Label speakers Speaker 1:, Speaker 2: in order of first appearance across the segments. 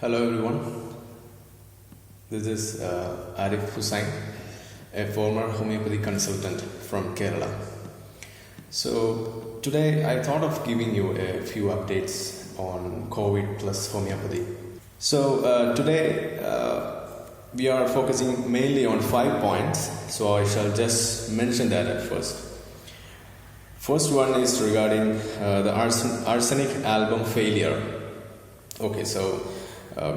Speaker 1: Hello everyone, this is Arif Hussain, a former homeopathy consultant from Kerala. So today I thought of giving you a few updates on COVID plus homeopathy. So today we are focusing mainly on 5 points, so I shall just mention that at first. First one is regarding the Arsenic Album failure. Okay, so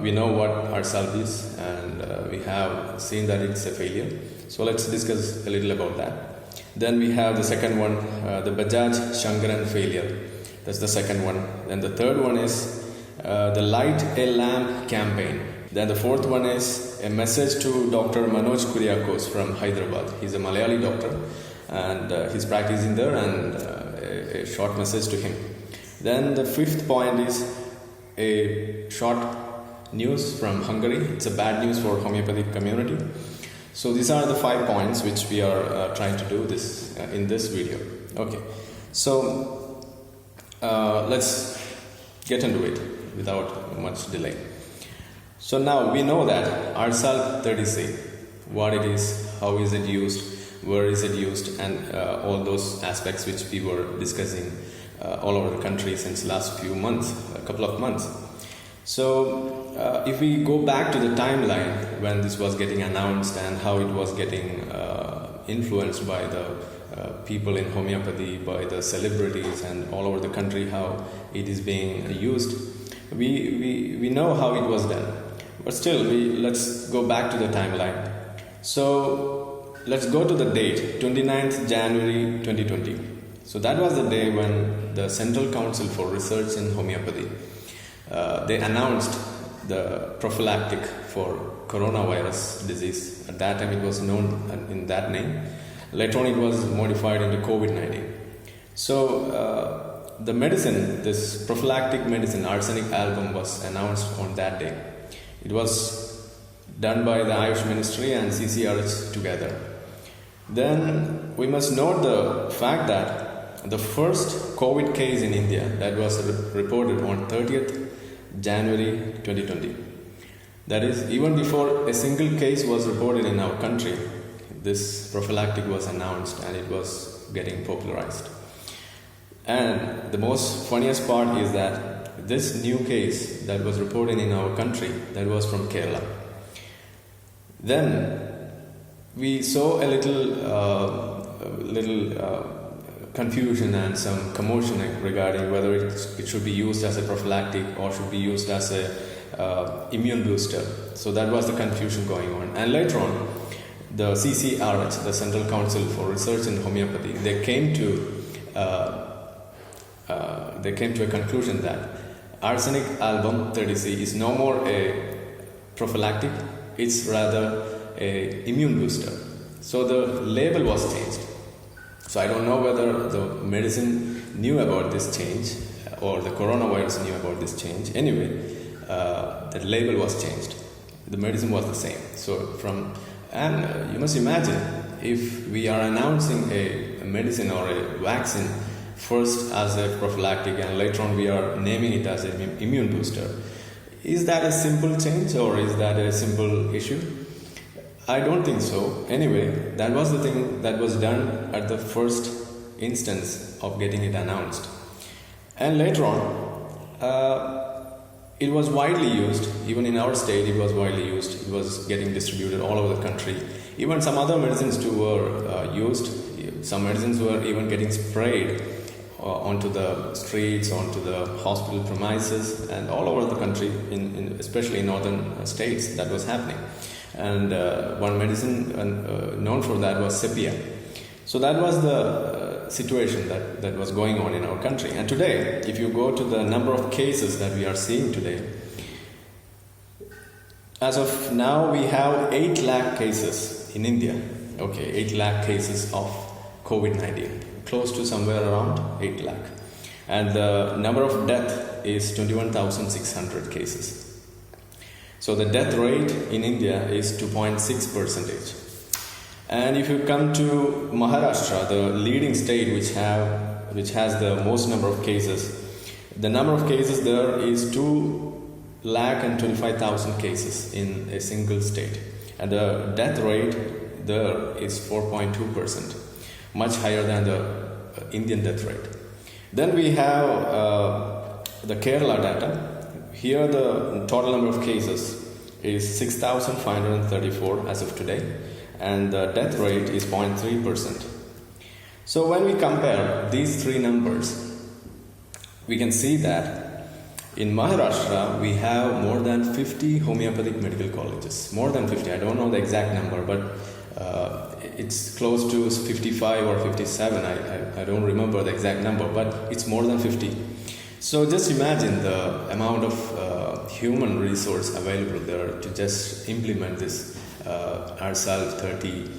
Speaker 1: we know what Arsal is and we have seen that it's a failure. So let's discuss a little about that. Then we have the second one, the Bajajshangri La Failure. That's the second one. Then the third one is the Light a Lamp campaign. Then the fourth one is a message to Dr. Manoj from Hyderabad. He's a Malayali doctor and he's practicing there, and a short message to him. Then the fifth point is a short news from Hungary. It's a bad news for homeopathic community. So these are the 5 points which we are trying to do this in this video. Okay, so let's get into it without much delay. So now we know that Arsal 30C, what it is, how is it used, where is it used, and all those aspects which we were discussing all over the country since last few months, a couple of months. So if we go back to the timeline when this was getting announced and how it was getting influenced by the people in homeopathy, by the celebrities and all over the country, how it is being used, we know how it was done. But still, let's go back to the timeline. So let's go to the date, 29th January 2020. So that was the day when the Central Council for Research in Homeopathy, they announced the prophylactic for coronavirus disease. At that time it was known in that name. Later on it was modified into COVID-19. So the medicine, this prophylactic medicine, Arsenic Album, was announced on that day. It was done by the Ayush Ministry and CCRH together. Then we must note the fact that the first COVID case in India that was reported on 30th January 2020. That is, even before a single case was reported in our country, this prophylactic was announced and it was getting popularized. And the most funniest part is that this new case that was reported in our country, that was from Kerala. Then we saw a little confusion and some commotion regarding whether it should be used as a prophylactic or should be used as a immune booster. So that was the confusion going on. And later on, the CCRH, the Central Council for Research in Homeopathy, they came to a conclusion that Arsenic Album 30C is no more a prophylactic; it's rather a immune booster. So the label was changed. So I don't know whether the medicine knew about this change or the coronavirus knew about this change. Anyway, the label was changed. The medicine was the same. So you must imagine if we are announcing a medicine or a vaccine first as a prophylactic and later on we are naming it as an immune booster. Is that a simple change or is that a simple issue? I don't think so. Anyway, that was the thing that was done at the first instance of getting it announced. And later on, it was widely used. Even in our state, it was widely used. It was getting distributed all over the country. Even some other medicines too were used. Some medicines were even getting sprayed onto the streets, onto the hospital premises, and all over the country, especially in northern states, that was happening. And one medicine known for that was sepia. So that was the situation that was going on in our country. And today, if you go to the number of cases that we are seeing today, as of now we have 8 lakh cases in India. Okay, 8 lakh cases of COVID-19, close to somewhere around 8 lakh. And the number of death is 21,600 cases. So the death rate in India is 2.6%. And if you come to Maharashtra, the leading state which has the most number of cases, the number of cases there is 2,25,000 cases in a single state, and the death rate there is 4.2%, much higher than the Indian death rate. Then we have the Kerala data. Here the total number of cases is 6,534 as of today, and the death rate is 0.3%. So when we compare these three numbers, we can see that in Maharashtra we have more than 50 homeopathic medical colleges. More than 50, I don't know the exact number, but it's close to 55 or 57. I don't remember the exact number, but it's more than 50. So just imagine the amount of human resource available there to just implement this Arsenic 30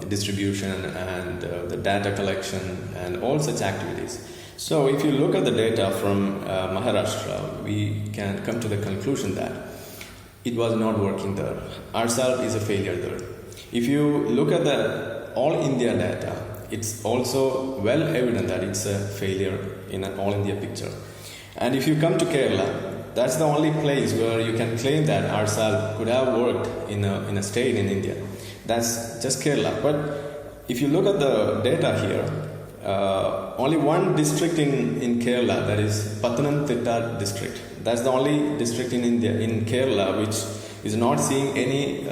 Speaker 1: distribution and the data collection and all such activities. So if you look at the data from Maharashtra, we can come to the conclusion that it was not working there. Arsenic is a failure there. If you look at the all India data, it's also well evident that it's a failure in an all India picture. And if you come to Kerala, that's the only place where you can claim that Arsenic could have worked in a state in India. That's just Kerala. But if you look at the data here, only one district in Kerala, that is Pathanamthitta district. That's the only district in India, in Kerala, which is not seeing any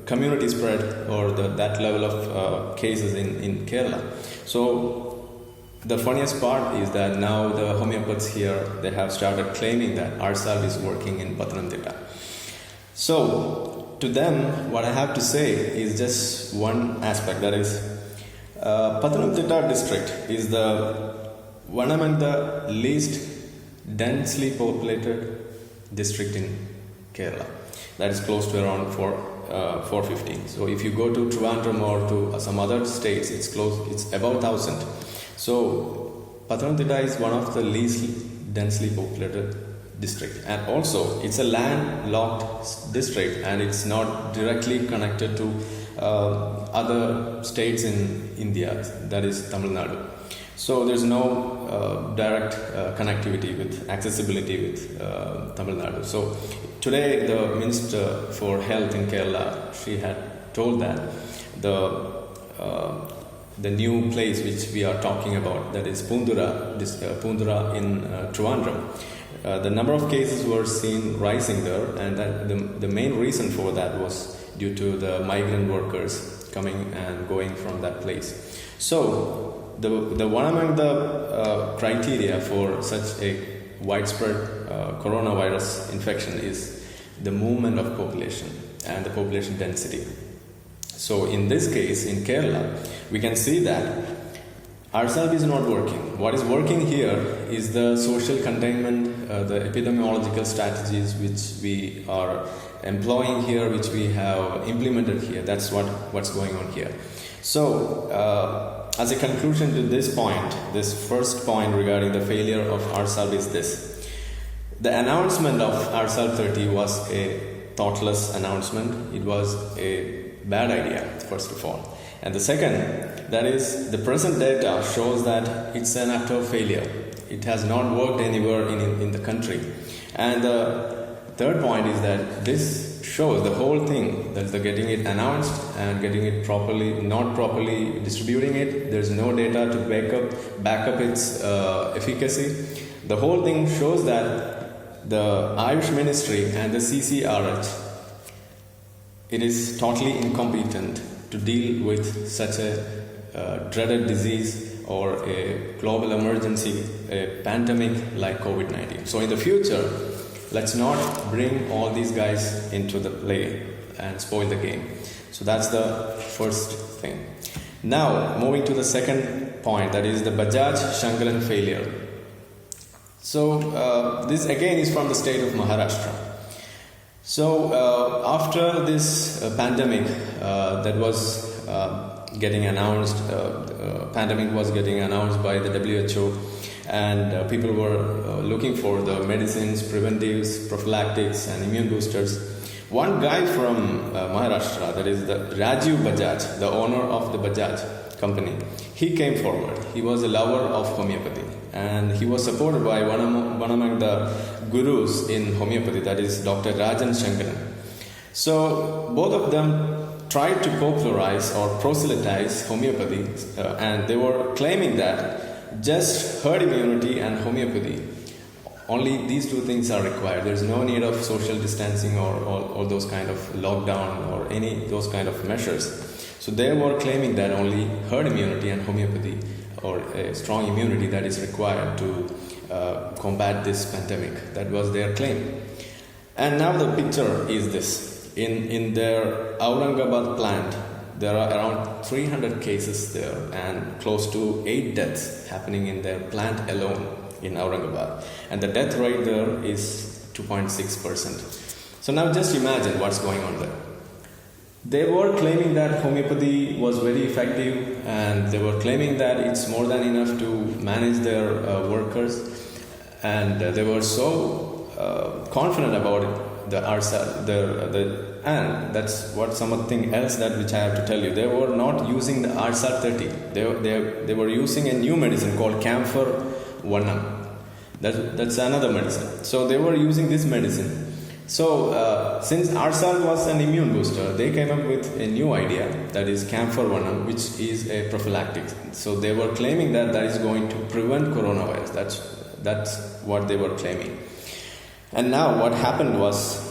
Speaker 1: community spread or that level of cases in Kerala. So the funniest part is that now the homeopaths here, they have started claiming that Arsenic is working in Pathanamthitta. So to them, what I have to say is just one aspect, that is Pathanamthitta district is the one among the least densely populated district in Kerala. That is close to around 450. So if you go to Trivandrum or to some other states, it's about 1,000. So Pathanamthitta is one of the least densely populated district, and also it's a landlocked district, and it's not directly connected to other states in India, that is Tamil Nadu. So there's no direct connectivity with accessibility with Tamil Nadu. So today the Minister for Health in Kerala, she had told that the new place which we are talking about, that is Pundura in Trivandrum, the number of cases were seen rising there, and that the main reason for that was due to the migrant workers coming and going from that place. So the one among the criteria for such a widespread coronavirus infection is the movement of population and the population density. So in this case, in Kerala, we can see that Arsenic is not working. What is working here is the social containment, the epidemiological strategies which we are employing here, which we have implemented here. That's what's going on here. So as a conclusion to this point, this first point regarding the failure of Arsenic is this. The announcement of Arsenic 30 was a thoughtless announcement. It was a bad idea, first of all. And the second, that is, the present data shows that it's an utter failure. It has not worked anywhere in the country. And the third point is that this shows the whole thing, that they're getting it announced and getting it properly, not properly distributing it. There's no data to back up its efficacy. The whole thing shows that the Ayush Ministry and the CCRH, it is totally incompetent to deal with such a dreaded disease or a global emergency, a pandemic like COVID-19. So in the future, let's not bring all these guys into the play and spoil the game. So that's the first thing. Now, moving to the second point, that is the Bajajshangri La Failure. So this again is from the state of Maharashtra. So after this pandemic that was getting announced, pandemic was getting announced by the WHO, and people were looking for the medicines, preventives, prophylactics and immune boosters. One guy from Maharashtra, that is the Rajiv the owner of the Bajaj company, he came forward. He was a lover of homeopathy, and he was supported by one among the gurus in homeopathy, that is Dr. Bajajshangri. So both of them tried to popularize or proselytize homeopathy, and they were claiming that just herd immunity and homeopathy, only these two things are required. There is no need of social distancing or those kind of lockdown or any those kind of measures. So they were claiming that only herd immunity and homeopathy, or a strong immunity, that is required to combat this pandemic. That was their claim. And now the picture is this. In their Aurangabad plant, there are around 300 cases there and close to 8 deaths happening in their plant alone in Aurangabad. And the death rate there is 2.6%. So now just imagine what's going on there. They were claiming that homeopathy was very effective, and they were claiming that it's more than enough to manage their workers, and they were so confident about it. And that's what something else that which I have to tell you. They were not using the Arsal 30. They were using a new medicine called Camphor Vanam. That's another medicine. So they were using this medicine. So since Arsal was an immune booster, they came up with a new idea, that is Camphor Vanam, which is a prophylactic. So they were claiming that is going to prevent coronavirus. That's what they were claiming. And now what happened was,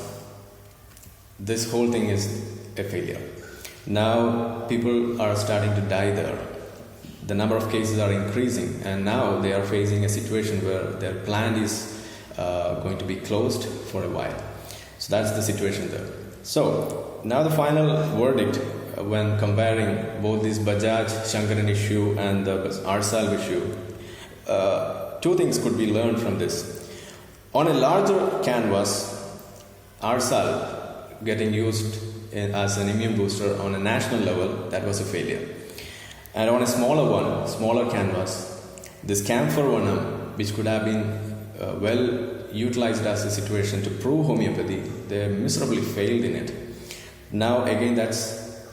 Speaker 1: this whole thing is a failure. Now people are starting to die there. The number of cases are increasing, and now they are facing a situation where their plant is going to be closed for a while. So that's the situation there. So now the final verdict, when comparing both this Bajajshangri issue and the Arsal issue, two things could be learned from this. On a larger canvas, Arsal getting used as an immune booster on a national level, that was a failure. And on a smaller canvas, this Camphor Vanam, which could have been well utilized as a situation to prove homeopathy, they miserably failed in it. Now again, that's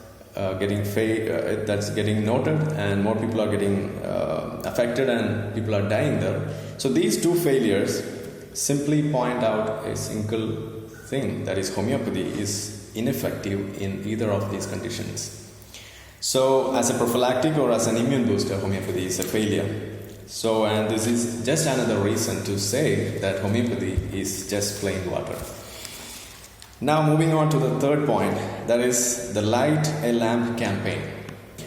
Speaker 1: getting noted, and more people are getting affected, and people are dying there. So these two failures simply point out a single thing, that is homeopathy is ineffective in either of these conditions. So as a prophylactic or as an immune booster, homeopathy is a failure. So, and this is just another reason to say that homeopathy is just plain water. Now moving on to the third point, that is the Light a Lamp campaign.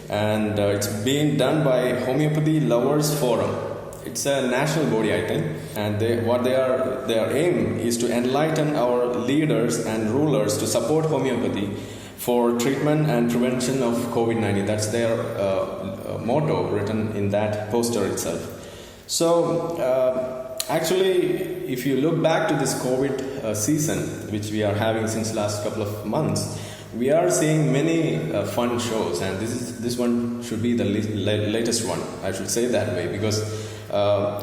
Speaker 1: And it's being done by Homeopathy Lovers Forum. It's a national body, I think, and their aim is to enlighten our leaders and rulers to support homeopathy for treatment and prevention of COVID-19. That's their motto written in that poster itself. So actually, if you look back to this COVID season, which we are having since last couple of months, we are seeing many fun shows, and this one should be the latest one, I should say that way, because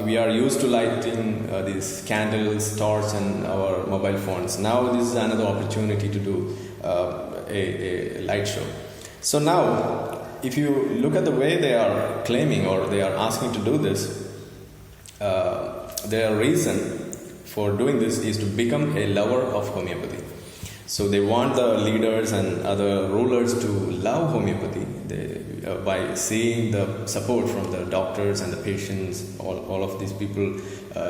Speaker 1: we are used to lighting these candles, torch, and our mobile phones. Now this is another opportunity to do a light show. So now, if you look at the way they are claiming or they are asking to do this, their reason for doing this is to become a lover of homeopathy. So they want the leaders and other rulers to love homeopathy by seeing the support from the doctors and the patients, all of these people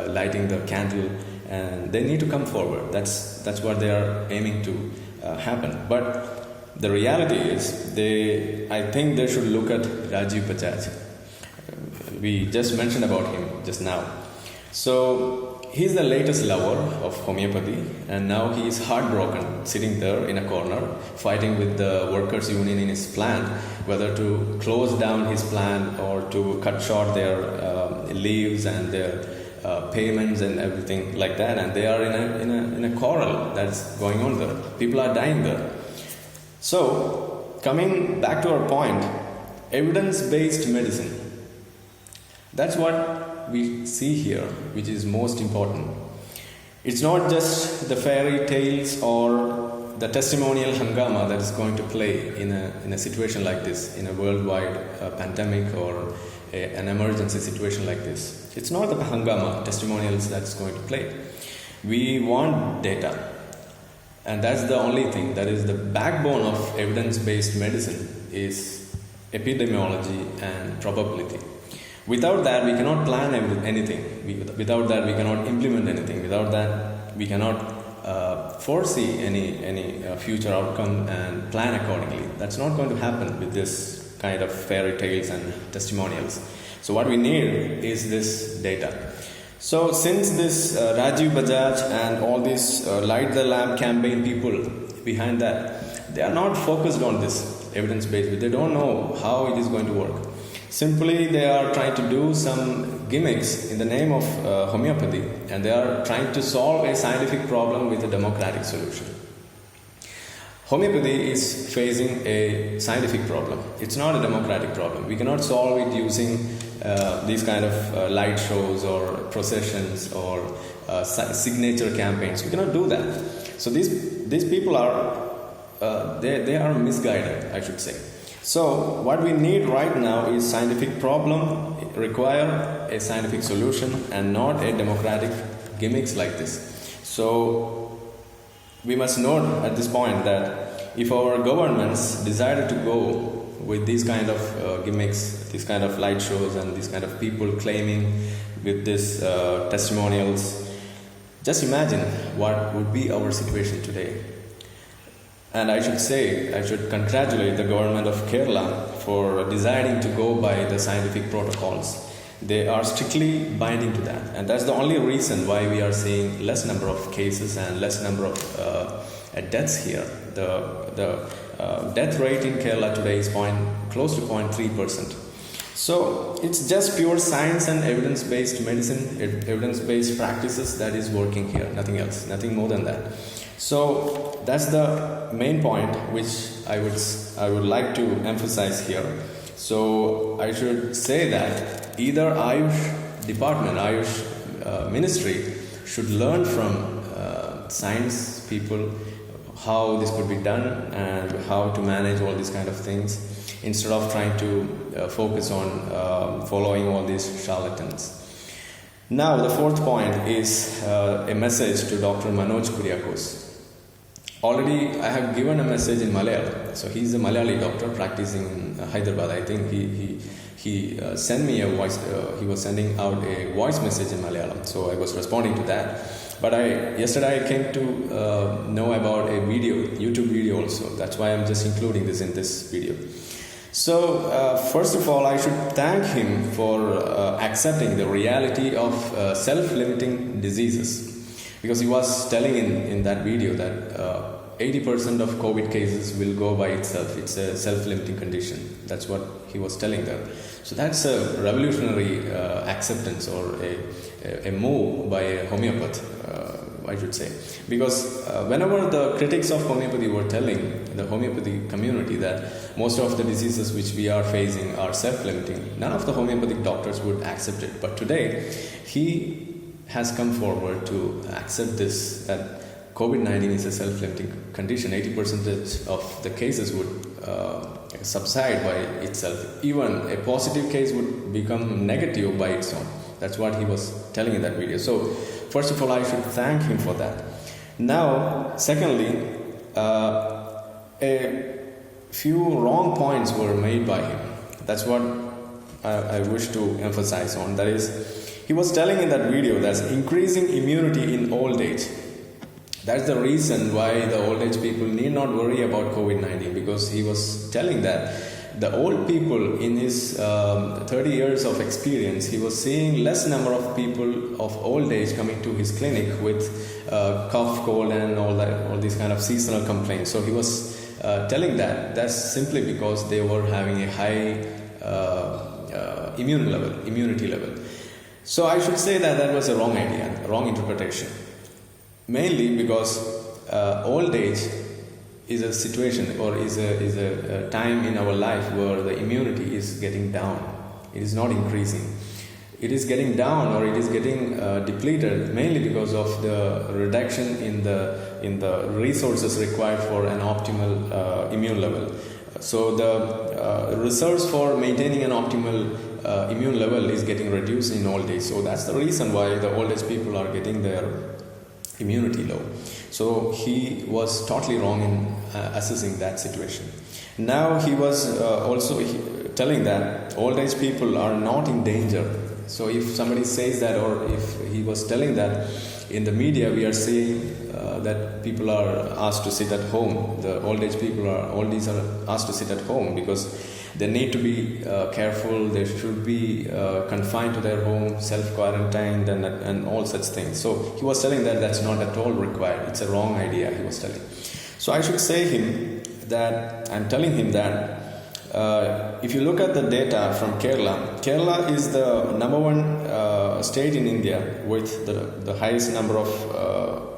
Speaker 1: lighting the candle, and they need to come forward. That's what they are aiming to happen. But the reality is, I think they should look at Rajiv Bajaj. We just mentioned about him just now. So he's the latest lover of homeopathy, and now he is heartbroken, sitting there in a corner, fighting with the workers' union in his plant, whether to close down his plant or to cut short their leaves and their payments and everything like that. And they are in a quarrel that's going on there. People are dying there. So coming back to our point, evidence-based medicine. That's what we see here, which is most important. It's not just the fairy tales or the testimonial hangama that is going to play in a situation like this, in a worldwide pandemic or an emergency situation like this. It's not the hangama testimonials that's going to play. We want data. And that's the only thing. That is the backbone of evidence-based medicine is epidemiology and probability. Without that, we cannot plan anything. Without that, we cannot implement anything. Without that, we cannot foresee any future outcome and plan accordingly. That's not going to happen with this kind of fairy tales and testimonials. So what we need is this data. So since this Rajiv Bajaj and all these Light the Lamp campaign people behind that, they are not focused on this evidence-based. They don't know how it is going to work. Simply they are trying to do some gimmicks in the name of homeopathy, and they are trying to solve a scientific problem with a democratic solution. Homeopathy is facing a scientific problem. It's not a democratic problem. We cannot solve it using these kind of light shows or processions or signature campaigns. We cannot do that. So these people are they are misguided, I should say. So what we need right now is scientific problem require a scientific solution and not a democratic gimmicks like this. So we must note at this point that if our governments decided to go with these kind of gimmicks, these kind of light shows and these kind of people claiming with this testimonials, just imagine what would be our situation today. And I should congratulate the government of Kerala for deciding to go by the scientific protocols. They are strictly binding to that, and that's the only reason why we are seeing less number of cases and less number of deaths here. The death rate in Kerala today is close to 0.3%. So it's just pure science and evidence-based medicine, evidence-based practices that is working here. Nothing else, nothing more than that. So that's the main point which I would like to emphasize here. So I should say that either Ayush department, Ayush ministry should learn from science people how this could be done and how to manage all these kind of things instead of trying to focus on following all these charlatans. Now the fourth point is a message to Dr. Manoj Kuriakose. Already I have given a message in Malayalam. So he's a Malayali doctor practicing in Hyderabad. I think he sent me a voice. He was sending out a voice message in Malayalam. So I was responding to that. But yesterday I came to know about a YouTube video also. That's why I'm just including this in this video. So first of all, I should thank him for accepting the reality of self-limiting diseases. Because he was telling in that video that 80% of COVID cases will go by itself. It's a self-limiting condition. That's what he was telling there. So that's a revolutionary acceptance or a move by a homeopath, I should say. Because whenever the critics of homeopathy were telling the homeopathy community that most of the diseases which we are facing are self-limiting, none of the homeopathic doctors would accept it. But today, he has come forward to accept this, that COVID-19 is a self-limiting condition. 80% of the cases would subside by itself. Even a positive case would become negative by its own. That's what he was telling in that video. So, first of all, I should thank him for that. Now, secondly, a few wrong points were made by him. That's what I wish to emphasize on. That is, he was telling in that video that increasing immunity in old age. That's the reason why the old age people need not worry about COVID-19, because he was telling that the old people in his 30 years of experience, he was seeing less number of people of old age coming to his clinic with cough, cold and all these kind of seasonal complaints. So he was telling that's simply because they were having a high immunity level. So I should say that was a wrong idea, a wrong interpretation. Mainly because old age is a situation or is a time in our life where the immunity is getting down. It is not increasing. It is getting down or it is getting depleted mainly because of the reduction in the resources required for an optimal immune level. So the reserves for maintaining an optimal immune level is getting reduced in old age. So that's the reason why the old age people are getting their immunity low. So he was totally wrong in assessing that situation. Now he was also telling that old age people are not in danger. So if somebody says that, or if he was telling that in the media, we are saying that people are asked to sit at home. The oldies are asked to sit at home because they need to be careful. They should be confined to their home, self-quarantined, and all such things. So he was telling that that's not at all required. It's a wrong idea, he was telling. So I should say him that I'm telling him that if you look at the data from Kerala is the number one state in India with the highest number of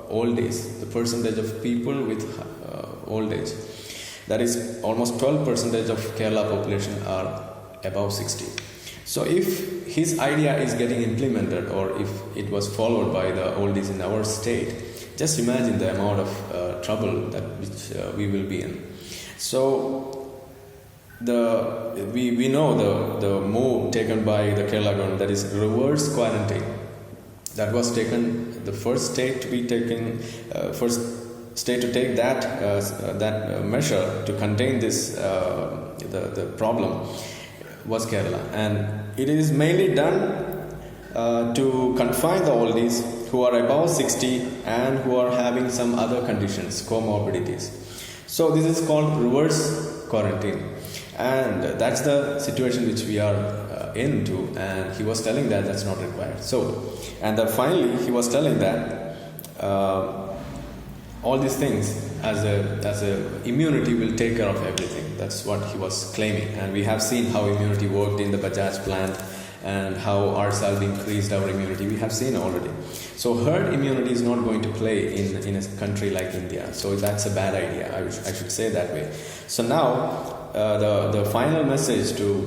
Speaker 1: old age, the percentage of people with old age. That is almost 12% of Kerala population are above 60. So if his idea is getting implemented, or if it was followed by the oldies in our state, just imagine the amount of trouble which we will be in. So we know the move taken by the Kerala government, that is reverse quarantine. That was taken, the first state to be taken, state to take that measure to contain this the problem was Kerala, and it is mainly done to confine the oldies who are above 60 and who are having some other conditions, comorbidities. So this is called reverse quarantine, and that's the situation which we are into. And he was telling that that's not required. So, and then finally he was telling that all these things as a immunity will take care of everything. That's what he was claiming, and we have seen how immunity worked in the Bajaj plant and how ourselves increased our immunity. We have seen already. So herd immunity is not going to play in a country like India. So that's a bad idea. I should say that way. So now the final message to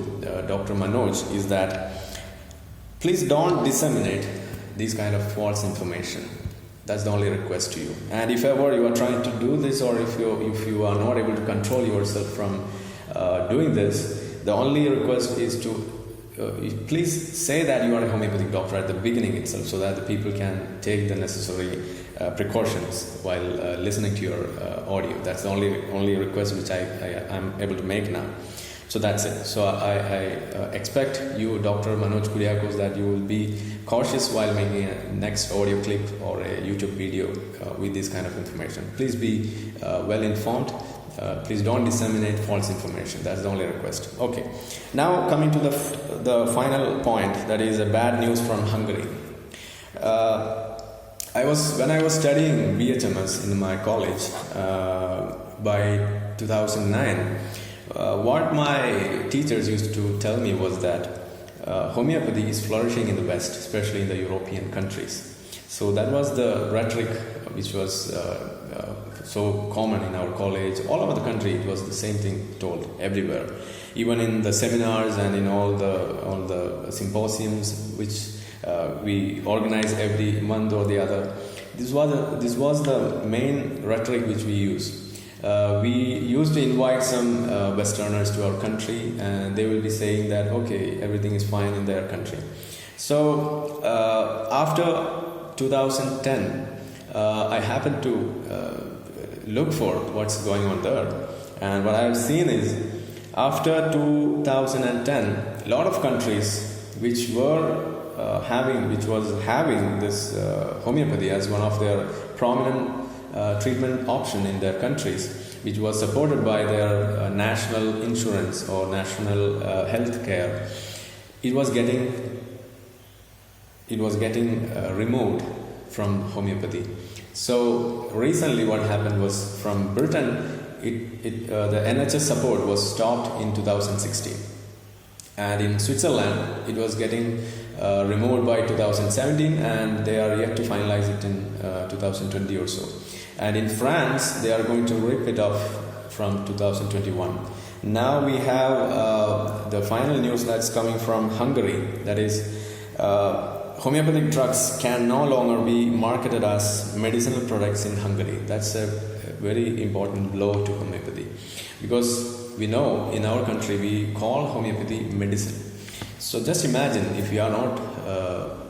Speaker 1: Dr. Manoj is that please don't disseminate these kind of false information. That's the only request to you. And if ever you are trying to do this, or if you are not able to control yourself from doing this, the only request is to please say that you are a homeopathic doctor at the beginning itself, so that the people can take the necessary precautions while listening to your audio. That's the only request which I am able to make now. So that's it. So I expect you, Dr. Manoj Kuriakos, that you will be cautious while making a next audio clip or a YouTube video with this kind of information. Please be well informed. Please don't disseminate false information. That's the only request. Okay. Now coming to the final point, that is a bad news from Hungary. When I was studying BHMS in my college by 2009, what my teachers used to tell me was that homeopathy is flourishing in the West, especially in the European countries. So that was the rhetoric which was so common in our college. All over the country, it was the same thing told everywhere. Even in the seminars and in all the symposiums which we organize every month or the other, this was the main rhetoric which we used. We used to invite some Westerners to our country, and they will be saying that okay, everything is fine in their country. So after 2010, I happened to look for what's going on there, and what I have seen is after 2010, a lot of countries which was having this homeopathy as one of their prominent treatment option in their countries, which was supported by their national insurance or national health care, it was getting removed from homeopathy. So recently what happened was, from Britain, the NHS support was stopped in 2016, and in Switzerland it was getting removed by 2017, and they are yet to finalize it in 2020 or so. And in France, they are going to rip it off from 2021. Now we have the final news that's coming from Hungary. That is, homeopathic drugs can no longer be marketed as medicinal products in Hungary. That's a very important blow to homeopathy, because we know in our country we call homeopathy medicine. So just imagine if you are not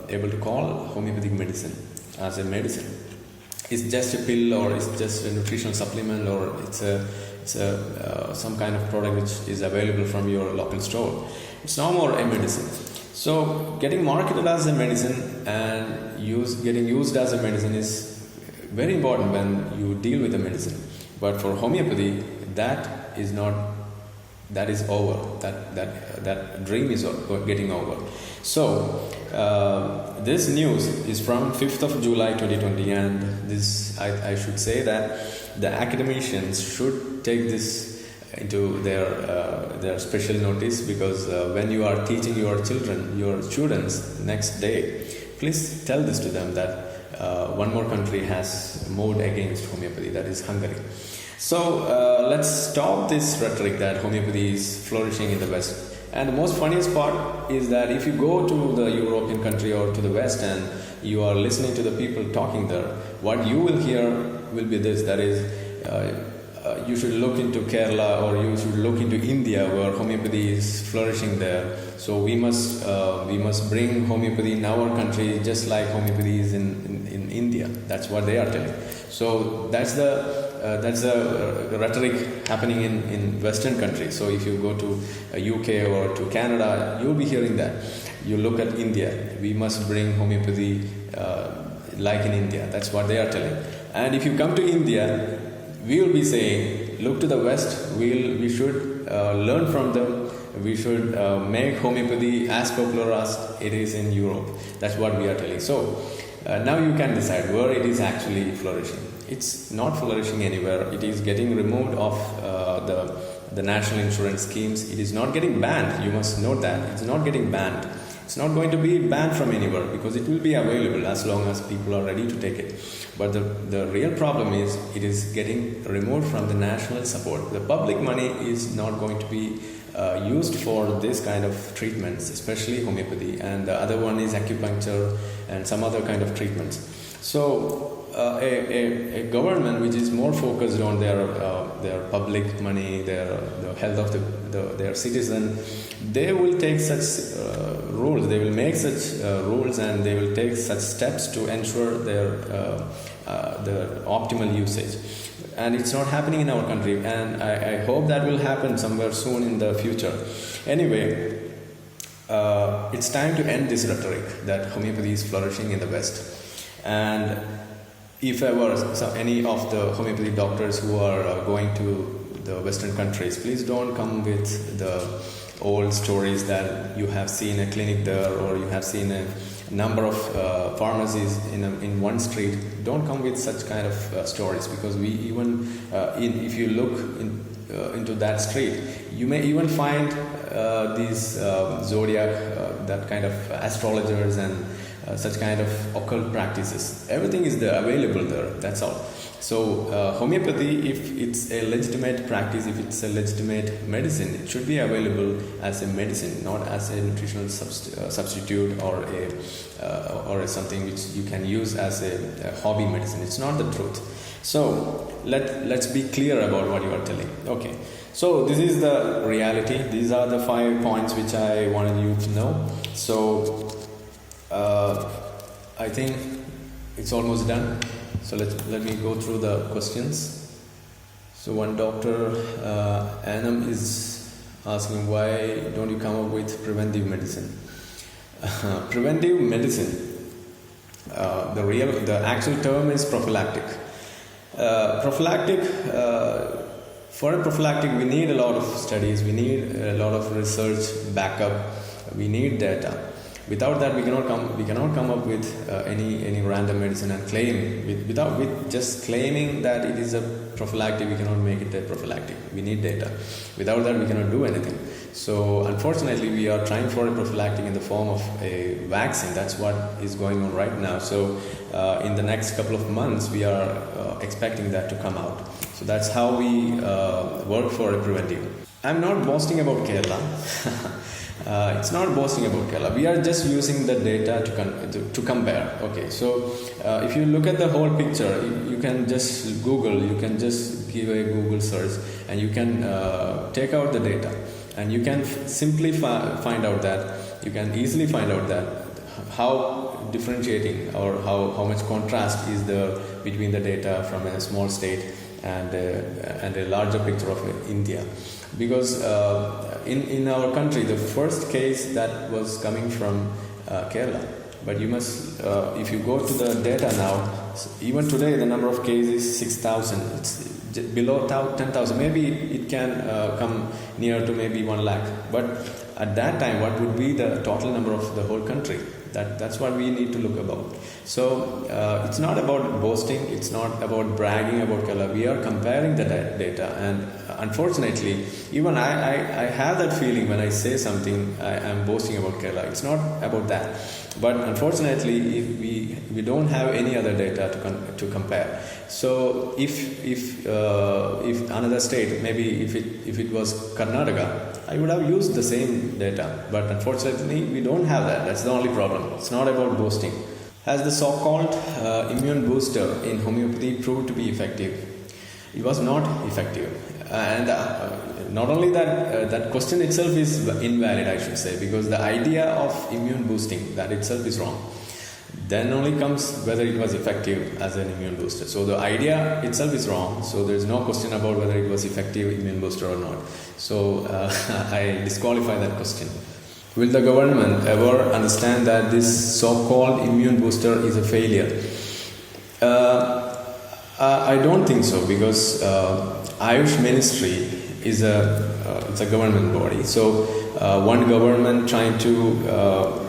Speaker 1: able to call homeopathic medicine as a medicine. It's just a pill, or it's just a nutritional supplement, or it's some kind of product which is available from your local store. It's no more a medicine. So getting marketed as a medicine and getting used as a medicine is very important when you deal with a medicine. But for homeopathy, that is over. That dream is getting over. So this news is from 5th of July 2020, and this I should say that the academicians should take this into their special notice, because when you are teaching your students next day, please tell this to them that one more country has moved against homeopathy, that is Hungary. So let's stop this rhetoric that homeopathy is flourishing in the West. And the most funniest part is that if you go to the European country or to the West and you are listening to the people talking there, what you will hear will be this, that is, you should look into Kerala, or you should look into India, where homeopathy is flourishing there. So we must bring homeopathy in our country just like homeopathy is in India. That's what they are telling. So that's the rhetoric happening in Western countries. So if you go to UK or to Canada, you'll be hearing that. You look at India, we must bring homeopathy like in India. That's what they are telling. And if you come to India, we will be saying, look to the West, we should learn from them. We should make homeopathy as popular as it is in Europe. That's what we are telling. So now you can decide where it is actually flourishing. It's not flourishing anywhere. It is getting removed off the national insurance schemes. It is not getting banned. You must note that. It's not getting banned. It's not going to be banned from anywhere, because it will be available as long as people are ready to take it. But the real problem is it is getting removed from the national support. The public money is not going to be used for this kind of treatments, especially homeopathy, and the other one is acupuncture and some other kind of treatments. So a government which is more focused on their public money, the health of their citizen, they will take such rules. They will make such rules, and they will take such steps to ensure their optimal usage. And it's not happening in our country, and I hope that will happen somewhere soon in the future. Anyway, it's time to end this rhetoric that homeopathy is flourishing in the West. And if ever any of the homeopathy doctors who are going to the Western countries, please don't come with the old stories that you have seen a clinic there, or you have seen a number of pharmacies in one street. Don't come with such kind of stories, because we even if you look into that street, you may even find these zodiac, that kind of astrologers and such kind of occult practices. Everything is there, available there. That's all. So homeopathy, if it's a legitimate practice, if it's a legitimate medicine, it should be available as a medicine, not as a nutritional substitute or something which you can use as a hobby medicine. It's not the truth. So let's be clear about what you are telling. Okay. So this is the reality. These are the 5 points which I wanted you to know. So I think it's almost done. So let me go through the questions. So one doctor, Anam, is asking, why don't you come up with preventive medicine? Preventive medicine, the actual term is prophylactic. For a prophylactic, we need a lot of studies, we need a lot of research backup, we need data. Without that, we cannot come up with any random medicine and claim. With just claiming that it is a prophylactic, we cannot make it a prophylactic. We need data. Without that, we cannot do anything. So unfortunately, we are trying for a prophylactic in the form of a vaccine. That's what is going on right now. So in the next couple of months, we are expecting that to come out. So that's how we work for a preventive. I'm not boasting about Kerala. It's not boasting about Kerala. We are just using the data to compare. Okay, so if you look at the whole picture, you can just Google, you can just give a Google search, and you can take out the data, and you can simply find out that you can easily find out that how differentiating or how much contrast is there between the data from a small state and a larger picture of India. Because in our country, the first case that was coming from Kerala. But you must, if you go to the data now, even today the number of cases is 6,000. It's below 10,000. Maybe it can come near to maybe 1 lakh. But at that time, what would be the total number of the whole country? That's what we need to look about. So it's not about boasting. It's not about bragging about Kerala. We are comparing the data, and unfortunately, even I have that feeling when I say something. I am boasting about Kerala. It's not about that. But unfortunately, if we don't have any other data to compare. So if another state, maybe if it was Karnataka, I would have used the same data. But unfortunately, we don't have that. That's the only problem. It's not about boasting. Has the so-called immune booster in homeopathy proved to be effective? It was not effective. And not only that, that question itself is invalid, I should say, because the idea of immune boosting, that itself is wrong. Then only comes whether it was effective as an immune booster. So the idea itself is wrong. So there is no question about whether it was effective immune booster or not. So I disqualify that question. Will the government ever understand that this so-called immune booster is a failure? I don't think so, because Ayush Ministry is it's a government body. So one government trying to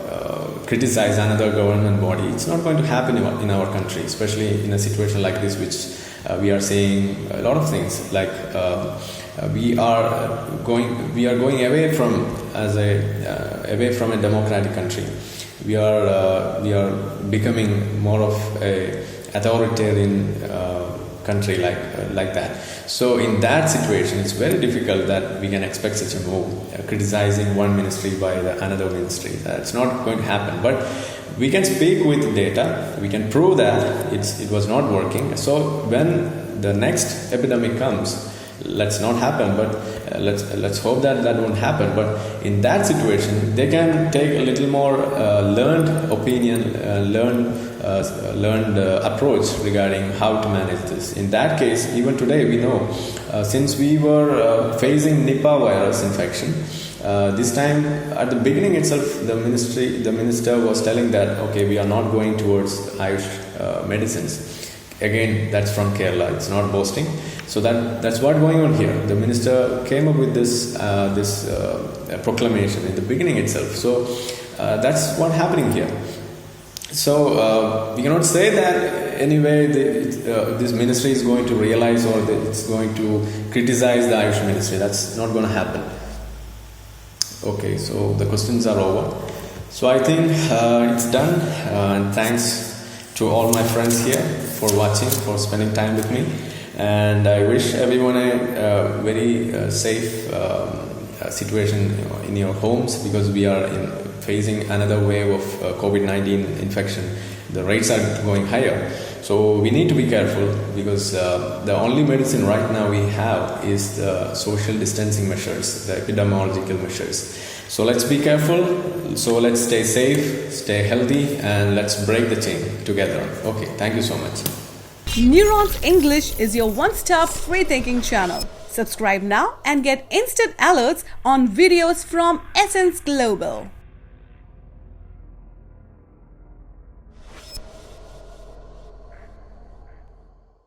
Speaker 1: criticize another government body, it's not going to happen in our country, especially in a situation like this, which we are seeing a lot of things like we are going away from a democratic country. We are becoming more of a authoritarian country like that. So in that situation, it's very difficult that we can expect such a move, criticizing one ministry by another ministry. That's not going to happen. But we can speak with data. We can prove that it was not working. So when the next epidemic comes, let's not happen, but let's hope that won't happen. But in that situation, they can take a little more learned opinion, learned approach regarding how to manage this. In that case, even today we know, since we were facing Nipah virus infection, this time at the beginning itself, the minister was telling that okay, we are not going towards Ayush medicines. Again, that's from Kerala. It's not boasting. So that's what going on here. The minister came up with this proclamation in the beginning itself. So that's what happening here. So we cannot say that anyway this ministry is going to realize or it's going to criticize the Ayush ministry. That's not going to happen. Okay, so the questions are over. So I think it's done. And thanks to all my friends here for watching, for spending time with me. And I wish everyone a very safe situation in your homes, because we are facing another wave of COVID-19 infection. The rates are going higher. So we need to be careful, because the only medicine right now we have is the social distancing measures, the epidemiological measures. So let's be careful. So let's stay safe, stay healthy, and let's break the chain together. Okay, thank you so much.
Speaker 2: Neuronz English is your one-stop free thinking channel. Subscribe now and get instant alerts on videos from esSENSE Global.